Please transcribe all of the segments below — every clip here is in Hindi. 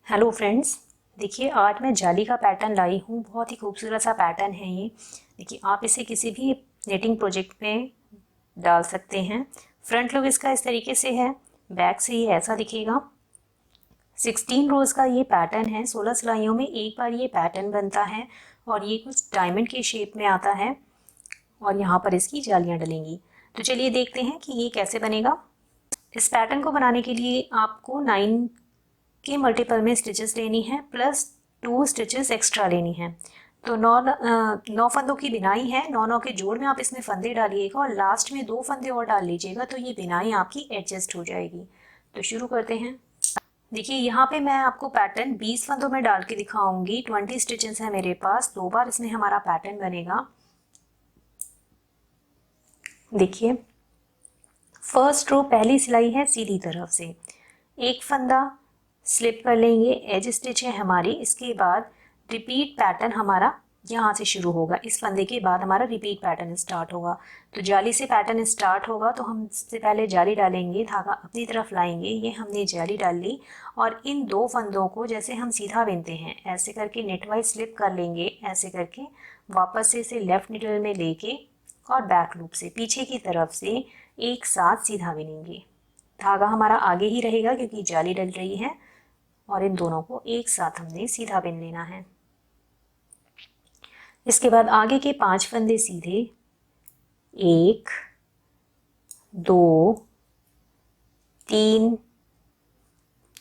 हेलो फ्रेंड्स, देखिए आज मैं जाली का पैटर्न लाई हूँ। बहुत ही खूबसूरत सा पैटर्न है ये। देखिए आप इसे किसी भी नेटिंग प्रोजेक्ट में डाल सकते हैं। फ्रंट लुक इसका इस तरीके से है, बैक से ये ऐसा दिखेगा। 16 रोज़ का ये पैटर्न है। 16 सिलाइयों में एक बार ये पैटर्न बनता है और ये कुछ डायमंड के शेप में आता है और यहाँ पर इसकी जालियाँ डलेंगी। तो चलिए देखते हैं कि ये कैसे बनेगा। इस पैटर्न को बनाने के लिए आपको 9 के मल्टीपल में स्टिचेस लेनी है प्लस 2 स्टिचेस एक्स्ट्रा लेनी है। तो 9 फंदों की बिनाई है। 9 के जोड़ में आप इसमें फंदे डालिएगा और लास्ट में 2 फंदे और डाल लीजिएगा, तो ये बिनाई आपकी एडजस्ट हो जाएगी। तो शुरू करते हैं। देखिए यहाँ पे मैं आपको पैटर्न 20 फंदों में डाल के दिखाऊंगी। 20 स्टिचेस है मेरे पास, 2 बार इसमें हमारा पैटर्न बनेगा। देखिए फर्स्ट रो पहली सिलाई है सीधी तरफ से, एक फंदा स्लिप कर लेंगे, एज स्टिच है हमारी। इसके बाद रिपीट पैटर्न हमारा यहाँ से शुरू होगा। इस फंदे के बाद हमारा रिपीट पैटर्न स्टार्ट होगा। तो जाली से पैटर्न स्टार्ट होगा, तो हम सबसे पहले जाली डालेंगे, धागा अपनी तरफ लाएंगे। ये हमने जाली डाल ली और इन 2 फंदों को जैसे हम सीधा बिनते हैं ऐसे करके नेट वाइज स्लिप कर लेंगे। ऐसे करके वापस से इसे लेफ्ट निडल में लेके और बैक लूप से पीछे की तरफ से एक साथ सीधा बिनेंगे। धागा हमारा आगे ही रहेगा क्योंकि जाली डल रही है और इन दोनों को एक साथ हमने सीधा बिन लेना है। इसके बाद आगे के 5 फंदे सीधे, 1 2 3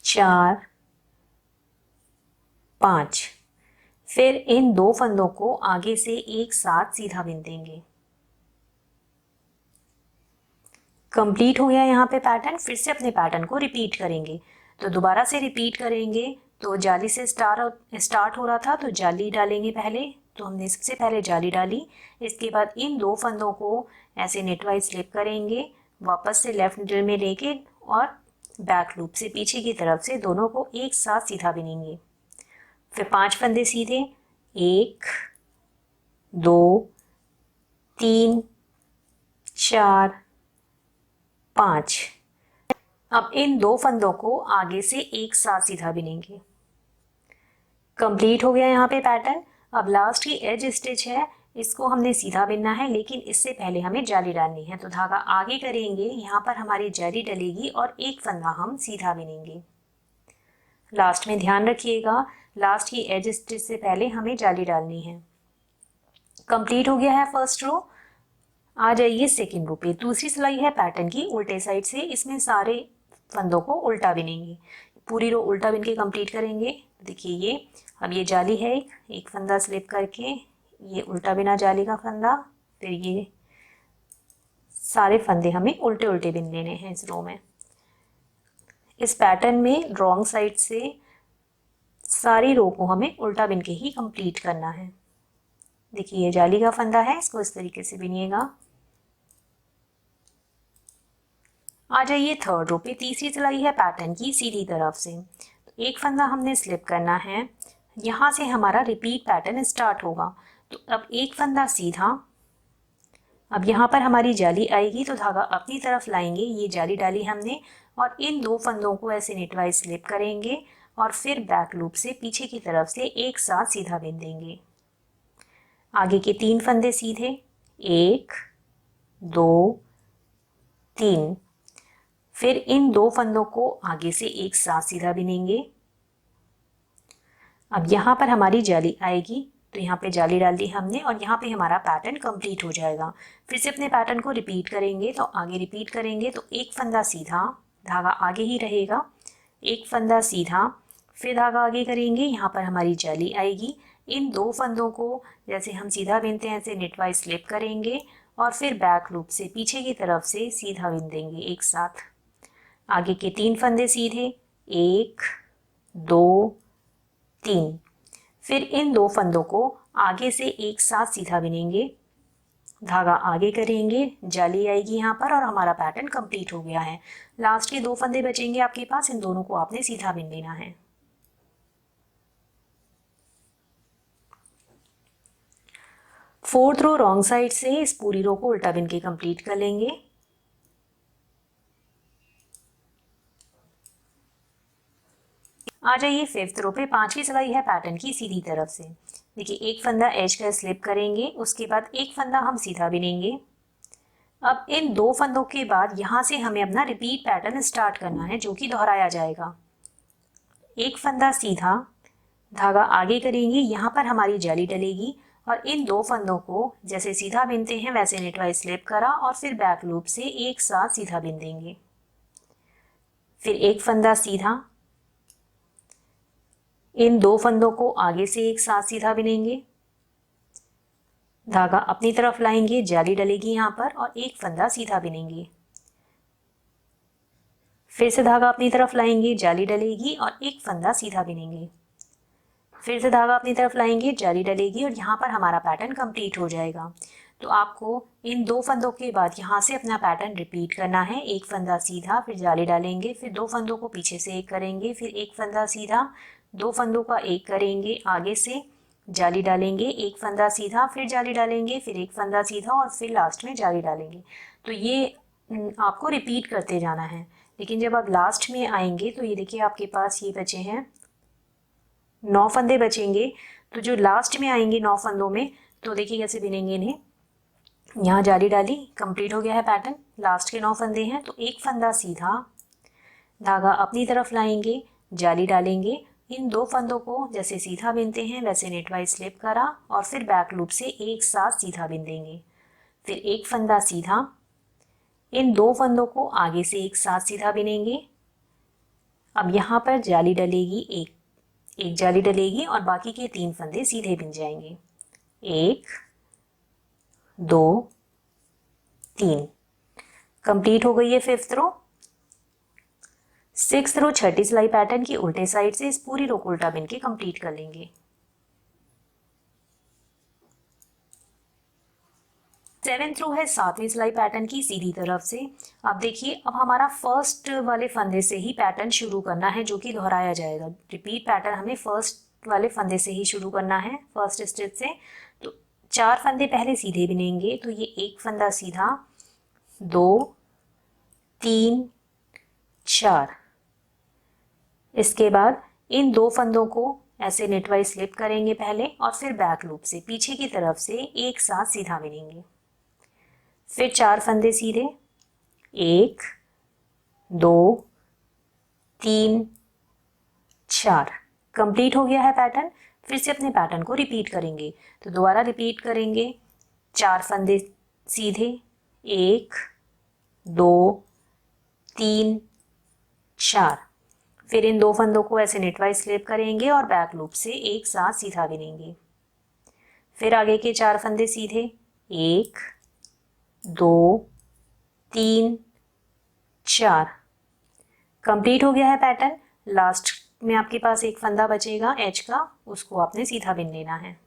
4 5। फिर इन 2 फंदों को आगे से एक साथ सीधा बिन देंगे। कंप्लीट हो गया यहाँ पे पैटर्न। फिर से अपने पैटर्न को रिपीट करेंगे। तो दोबारा से रिपीट करेंगे। तो जाली से स्टार्ट हो रहा था, तो जाली डालेंगे पहले। तो हमने सबसे पहले जाली डाली। इसके बाद इन 2 फंदों को ऐसे नेटवाइज स्लिप करेंगे, वापस से लेफ्ट निडल में लेके और बैक लूप से पीछे की तरफ से दोनों को एक साथ सीधा बिनेंगे। फिर 5 फंदे सीधे, 1 2 3 4 5। अब इन 2 फंदों को आगे से एक साथ सीधा बिनेंगे। कंप्लीट हो गया यहाँ पे पैटर्न। अब लास्ट की एज स्टिच है, इसको हमने सीधा बिनना है, लेकिन इससे पहले हमें जाली डालनी है। तो धागा आगे करेंगे, यहाँ पर हमारी जाली डलेगी और एक फंदा हम सीधा बिनेंगे। लास्ट में ध्यान रखिएगा, लास्ट की एज स्टिच से पहले हमें जाली डालनी है। कंप्लीट हो गया है फर्स्ट रो। आ जाइए सेकेंड रो पे। दूसरी सिलाई है पैटर्न की उल्टे साइड से। इसमें सारे फंदों को उल्टा बिनेंगे। पूरी रो उल्टा बिन के कंप्लीट करेंगे। देखिए ये अब ये जाली है, एक फंदा स्लिप करके ये उल्टा बिना जाली का फंदा, फिर ये सारे फंदे हमें उल्टे उल्टे बिन लेने हैं इस रो में। इस पैटर्न में रॉन्ग साइड से सारी रो को हमें उल्टा बिन के ही कंप्लीट करना है। देखिए ये जाली का फंदा है, इसको इस तरीके से बिनिएगा। आ जाइए थर्ड रो पे। तीसरी सिलाई है पैटर्न की सीधी तरफ से। तो एक फंदा हमने स्लिप करना है, यहाँ से हमारा रिपीट पैटर्न स्टार्ट होगा। तो अब एक फंदा सीधा, अब यहाँ पर हमारी जाली आएगी, तो धागा अपनी तरफ लाएंगे। ये जाली डाली हमने और इन 2 फंदों को ऐसे नेटवाइज स्लिप करेंगे और फिर बैक लूप से पीछे की तरफ से एक साथ सीधा बिन देंगे। आगे के 3 फंदे सीधे, 1 2 3। फिर इन 2 फंदों को आगे से एक साथ सीधा बिनेंगे। अब यहाँ पर हमारी जाली आएगी, तो यहाँ पे जाली डाल दी हमने और यहाँ पे हमारा पैटर्न कंप्लीट हो जाएगा। फिर से अपने पैटर्न को रिपीट करेंगे। तो आगे रिपीट करेंगे, तो एक फंदा सीधा, धागा आगे ही रहेगा, एक फंदा सीधा, फिर धागा आगे करेंगे, यहाँ पर हमारी जाली आएगी। इन 2 फंदों को जैसे हम सीधा बिनते हैं ऐसे नेटवाइज स्लिप करेंगे और फिर बैक लूप से पीछे की तरफ से सीधा बिन देंगे एक साथ। आगे के 3 फंदे सीधे, 1 2 3। फिर इन 2 फंदों को आगे से एक साथ सीधा बिनेंगे, धागा आगे करेंगे, जाली आएगी यहाँ पर और हमारा पैटर्न कंप्लीट हो गया है। लास्ट के 2 फंदे बचेंगे आपके पास, इन दोनों को आपने सीधा बिन लेना है। फोर्थ रो रॉन्ग साइड से इस पूरी रो को उल्टा बिन के कंप्लीट कर लेंगे। आ जाइए फिफ्थ रो पे, पांचवी सिलाई है पैटर्न की सीधी तरफ से। देखिए एक फंदा एज का स्लिप करेंगे, उसके बाद एक फंदा हम सीधा बिनेंगे। अब इन दो फंदों के बाद यहाँ से हमें अपना रिपीट पैटर्न स्टार्ट करना है, जो कि दोहराया जाएगा। एक फंदा सीधा, धागा आगे करेंगे, यहाँ पर हमारी जाली डलेगी और इन दो फंदों को जैसे सीधा बिनते हैं वैसे नेटवाइज स्लिप करा और फिर बैक लूप से एक साथ सीधा बिन देंगे। फिर एक फंदा सीधा, इन दो फंदों को आगे से एक साथ सीधा बिनेंगे, धागा अपनी तरफ लाएंगे, जाली डलेगी यहाँ पर और एक फंदा सीधा बिनेंगे। फिर से धागा अपनी तरफ लाएंगे, जाली डलेगी और एक फंदा सीधा बिनेंगे। फिर से धागा अपनी तरफ लाएंगे, जाली डलेगी और यहाँ पर हमारा पैटर्न कंप्लीट हो जाएगा। तो आपको इन दो फंदों के बाद यहाँ से अपना पैटर्न रिपीट करना है। एक फंदा सीधा, फिर जाली डालेंगे, फिर दो फंदों को पीछे से एक करेंगे, फिर एक फंदा सीधा, दो फंदों का एक करेंगे, आगे से जाली डालेंगे, एक फंदा सीधा, फिर जाली डालेंगे, फिर एक फंदा सीधा और फिर लास्ट में जाली डालेंगे। तो ये आपको रिपीट करते जाना है। लेकिन जब आप लास्ट में आएंगे तो ये देखिए आपके पास ये बचे हैं 9 फंदे बचेंगे। तो जो लास्ट में आएंगे 9 फंदों में, तो देखिए कैसे बिनेंगे इन्हें। यहाँ जाली डाली, कंप्लीट हो गया है पैटर्न। लास्ट के 9 फंदे हैं, तो एक फंदा सीधा, धागा अपनी तरफ लाएंगे, जाली डालेंगे, इन दो फंदों को जैसे सीधा बिनते हैं वैसे नेटवाइज स्लिप करा और फिर बैक लूप से एक साथ सीधा बिन देंगे। फिर एक फंदा सीधा, इन दो फंदों को आगे से एक साथ सीधा बिनेंगे। अब यहाँ पर जाली डलेगी, एक जाली डलेगी और बाकी के 3 फंदे सीधे बिन जाएंगे। 1 2 3, कंप्लीट हो गई है फिफ्थ रो। सिक्स्थ रो छठी सिलाई पैटर्न की उल्टे साइड से इस पूरी रो को उल्टा बिन के कंप्लीट कर लेंगे। सेवेंथ रो है सातवीं सिलाई पैटर्न की सीधी तरफ से। अब देखिए अब हमारा फर्स्ट वाले फंदे से ही पैटर्न शुरू करना है, जो कि दोहराया जाएगा। रिपीट पैटर्न हमें फर्स्ट वाले फंदे से ही शुरू करना है, फर्स्ट स्टिच से। तो 4 फंदे पहले सीधे बिनेंगे, तो ये एक फंदा सीधा, 2 3 4। इसके बाद इन दो फंदों को ऐसे नेटवाइज स्लिप करेंगे पहले और फिर बैक लूप से पीछे की तरफ से एक साथ सीधा बिनेंगे। फिर 4 फंदे सीधे, 1 2 3 4, कंप्लीट हो गया है पैटर्न। फिर से अपने पैटर्न को रिपीट करेंगे, तो दोबारा रिपीट करेंगे। 4 फंदे सीधे, 1 2 3 4, फिर इन दो फंदों को ऐसे नेटवाइज स्लिप करेंगे और बैक लूप से एक साथ सीधा बिनेंगे। फिर आगे के 4 फंदे सीधे, 1 2 3 4, कंप्लीट हो गया है पैटर्न। लास्ट में आपके पास एक फंदा बचेगा एज का, उसको आपने सीधा बिन लेना है।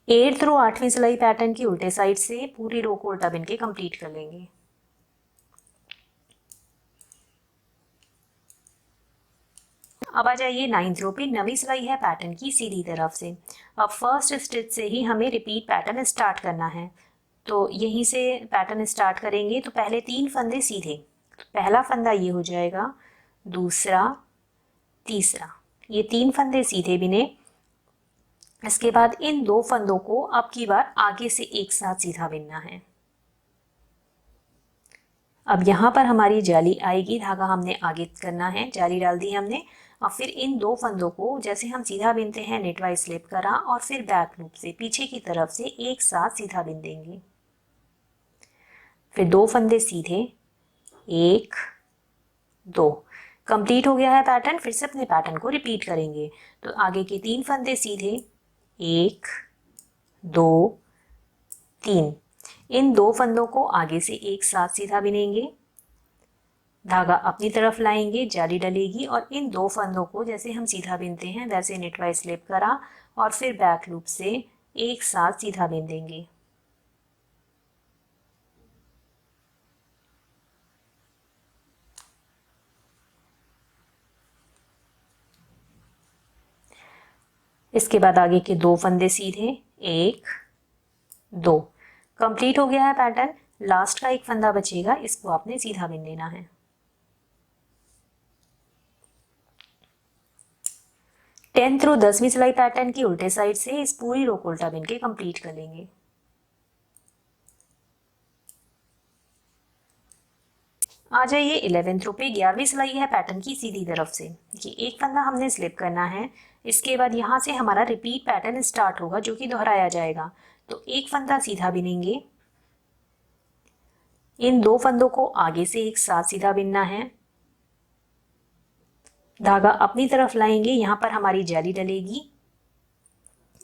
एट्थ रो आठवीं सिलाई पैटर्न की उल्टे साइड से पूरी रो को उल्टा बिन के कंप्लीट कर लेंगे। अब आ जाइए नाइन्थ रो पे, नवीं सिलाई है पैटर्न की सीधी तरफ से। अब फर्स्ट स्टिच से ही हमें रिपीट पैटर्न स्टार्ट करना है, तो यहीं से पैटर्न स्टार्ट करेंगे। तो पहले 3 फंदे सीधे, पहला फंदा ये हो जाएगा, दूसरा तीसरा, ये 3 फंदे सीधे बिने। इसके बाद इन 2 फंदों को अब की बार आगे से एक साथ सीधा बिनना है। अब यहाँ पर हमारी जाली आएगी, धागा हमने आगे करना है, जाली डाल दी हमने। और फिर इन 2 फंदों को जैसे हम सीधा बिनते हैं नेटवाइज स्लिप करा और फिर बैक लूप से पीछे की तरफ से एक साथ सीधा बिन देंगे। फिर 2 फंदे सीधे, 1 2, कंप्लीट हो गया है पैटर्न। फिर से अपने पैटर्न को रिपीट करेंगे, तो आगे के 3 फंदे सीधे, 1 2 3, इन 2 फंदों को आगे से एक साथ सीधा बिनेंगे, धागा अपनी तरफ लाएंगे, जाली डलेगी और इन 2 फंदों को जैसे हम सीधा बिनते हैं वैसे नेटवाइज स्लिप करा और फिर बैक लूप से एक साथ सीधा बिन देंगे। इसके बाद आगे के 2 फंदे सीधे, 1 2, कंप्लीट हो गया है पैटर्न। लास्ट का एक फंदा बचेगा, इसको आपने सीधा बिन लेना है। 10th रो 10वीं सिलाई पैटर्न की उल्टे साइड से इस पूरी रो को उल्टा बिन के कंप्लीट कर लेंगे। आ जाइए 11th रो पे 11वीं सिलाई है पैटर्न की सीधी तरफ से। देखिए एक फंदा हमने स्लिप करना है, इसके बाद यहाँ से हमारा रिपीट पैटर्न स्टार्ट होगा जो कि दोहराया जाएगा। तो एक फंदा सीधा बिनेंगे, इन दो फंदों को आगे से एक साथ सीधा बिनना है, धागा अपनी तरफ लाएंगे, यहाँ पर हमारी जाली डलेगी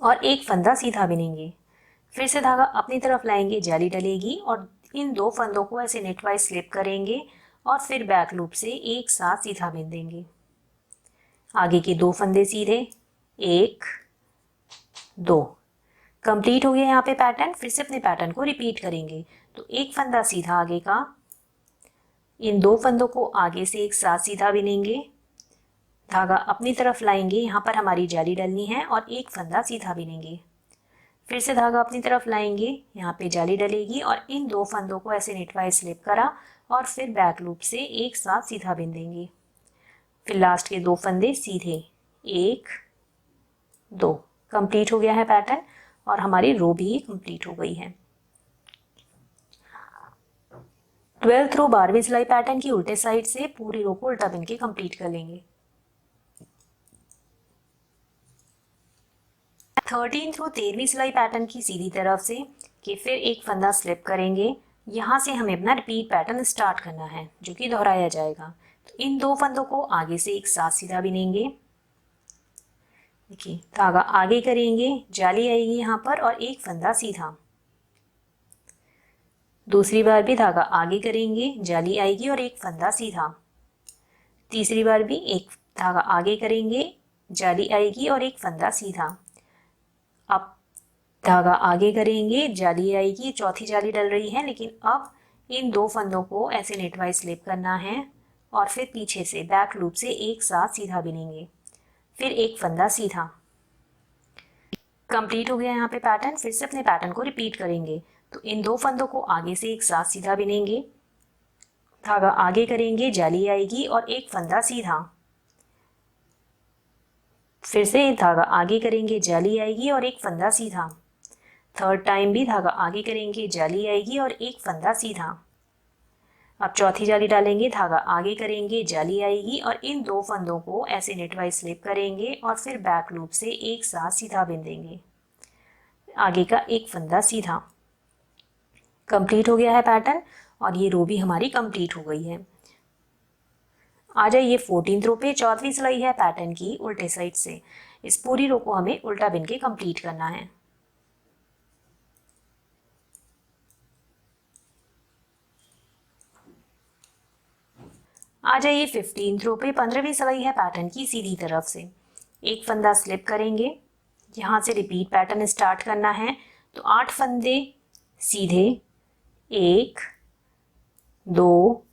और एक फंदा सीधा बिनेंगे, फिर से धागा अपनी तरफ लाएंगे, जाली डलेगी और इन दो फंदों को ऐसे नेटवाइज स्लिप करेंगे और फिर बैक लूप से एक साथ सीधा बिन देंगे। आगे के दो फंदे सीधे, 1 2, कंप्लीट हो गया यहाँ पे पैटर्न। फिर से अपने पैटर्न को रिपीट करेंगे। तो एक फंदा सीधा आगे का, इन दो फंदों को आगे से एक साथ सीधा बिनेंगे, धागा अपनी तरफ लाएंगे, यहाँ पर हमारी जाली डलनी है और एक फंदा सीधा बिनेंगे, फिर से धागा अपनी तरफ लाएंगे, यहाँ पे जाली डलेगी और इन दो फंदों को ऐसे नेटवाइज स्लिप करा और फिर बैक लूप से एक साथ सीधा बिन देंगे। फिर लास्ट के दो फंदे सीधे, 1 2, कंप्लीट हो गया है पैटर्न और हमारी रो भी कंप्लीट हो गई है। 12th रो 12वीं सिलाई पैटर्न की उल्टे साइड से पूरी रो को उल्टा बिन के कंप्लीट कर लेंगे। 13th रो 13वीं सिलाई पैटर्न की सीधी तरफ से कि फिर एक फंदा स्लिप करेंगे, यहाँ से हमें अपना रिपीट पैटर्न स्टार्ट करना है जो कि दोहराया जाएगा। तो इन दो फंदों को आगे से एक साथ सीधा बिनेंगे, देखिए धागा आगे करेंगे, जाली आएगी यहाँ पर और एक फंदा सीधा, दूसरी बार भी धागा आगे करेंगे, जाली आएगी और एक फंदा सीधा, तीसरी बार भी एक धागा आगे करेंगे, जाली आएगी और एक फंदा सीधा, अब धागा आगे करेंगे, जाली आएगी, चौथी जाली डल रही है, लेकिन अब इन दो फंदों को ऐसे नेटवाइज स्लिप करना है और फिर पीछे से बैक लूप से एक साथ सीधा बिनेंगे, फिर एक फंदा सीधा। कंप्लीट हो गया यहाँ पे पैटर्न। फिर से अपने पैटर्न को रिपीट करेंगे। तो इन दो फंदों को आगे से एक साथ सीधा बिनेंगे, धागा आगे करेंगे, जाली आएगी और एक फंदा सीधा, फिर से धागा आगे करेंगे, जाली आएगी और एक फंदा सीधा, थर्ड टाइम भी धागा आगे करेंगे, जाली आएगी और एक फंदा सीधा, अब चौथी जाली डालेंगे, धागा आगे करेंगे, जाली आएगी और इन दो फंदों को ऐसे नेटवाइज स्लिप करेंगे और फिर बैक लूप से एक साथ सीधा बिन देंगे, आगे का एक फंदा सीधा। कंप्लीट हो गया है पैटर्न और ये रो भी हमारी कंप्लीट हो गई है। आ जाइए 14th रो पे 4वीं सिलाई है पैटर्न की उल्टे साइड से। इस पूरी रो को हमें उल्टा बिन के कंप्लीट करना है। आ जाइए 15th रो पे 15वीं सिलाई है पैटर्न की सीधी तरफ से। एक फंदा स्लिप करेंगे, यहाँ से रिपीट पैटर्न स्टार्ट करना है। तो 8 फंदे सीधे, 1 2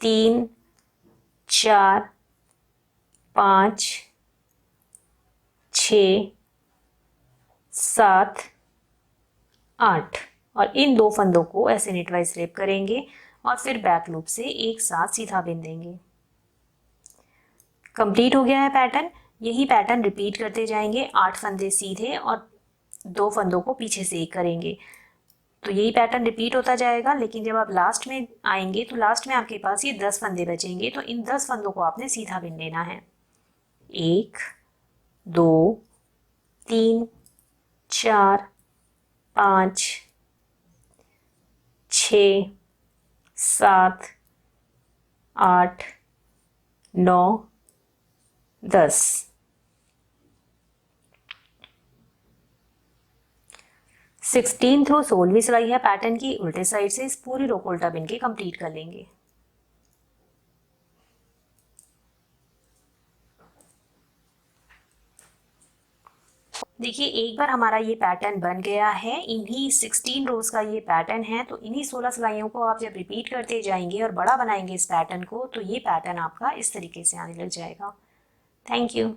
3 4 5 6 7 8 और इन दो फंदों को ऐसे नेटवाइज स्लिप करेंगे और फिर बैक लूप से एक साथ सीधा बिन देंगे। कंप्लीट हो गया है पैटर्न। यही पैटर्न रिपीट करते जाएंगे। 8 फंदे सीधे और 2 फंदों को पीछे से एक करेंगे। तो यही पैटर्न रिपीट होता जाएगा, लेकिन जब आप लास्ट में आएंगे तो लास्ट में आपके पास ये 10 फंदे बचेंगे। तो इन 10 फंदों को आपने सीधा बिन लेना है। 1 2 3 4 5 6 7 8 9 10। 16th रो 16वीं सिलाई है पैटर्न की उल्टे साइड से। इस पूरी रो को उल्टा बिन के कंप्लीट कर लेंगे। देखिए एक बार हमारा ये पैटर्न बन गया है। इन्हीं 16 रोज का ये पैटर्न है। तो इन्हीं 16 सिलाइयों को आप जब रिपीट करते जाएंगे और बड़ा बनाएंगे इस पैटर्न को, तो ये पैटर्न आपका इस तरीके से आने लग जाएगा। Thank you.